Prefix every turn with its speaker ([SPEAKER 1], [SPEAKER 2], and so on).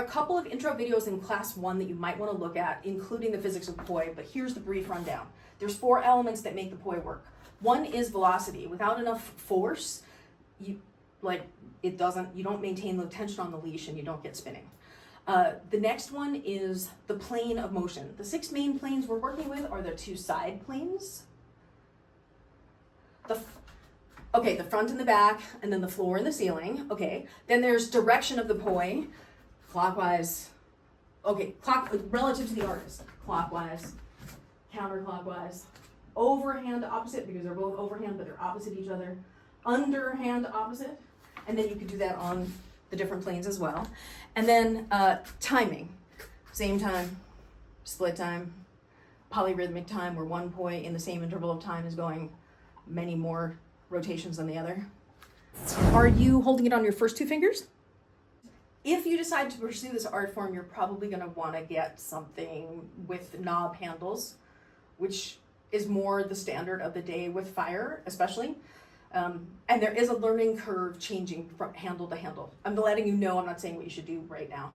[SPEAKER 1] a couple of intro videos in class 1 that you might want to look at, including the physics of poi, but here's the brief rundown. There's 4 elements that make the poi work. One is velocity. Without enough force, you don't maintain the tension on the leash and you don't get spinning. The next one is the plane of motion. The 6 main planes we're working with are the 2 side planes. The front and the back, and then the floor and the ceiling. Okay, then there's direction of the poi, clockwise. Okay, relative to the artist, clockwise, counterclockwise, overhand opposite, because they're both overhand, but they're opposite each other, underhand opposite, and then you could do that on the different planes as well. And then timing, same time, split time, polyrhythmic time, where one poi in the same interval of time is going many more rotations than the other. Are you holding it on your first 2 fingers? If you decide to pursue this art form, you're probably going to want to get something with knob handles, which is more the standard of the day with fire, especially. And there is a learning curve changing from handle to handle. I'm letting you know, I'm not saying what you should do right now.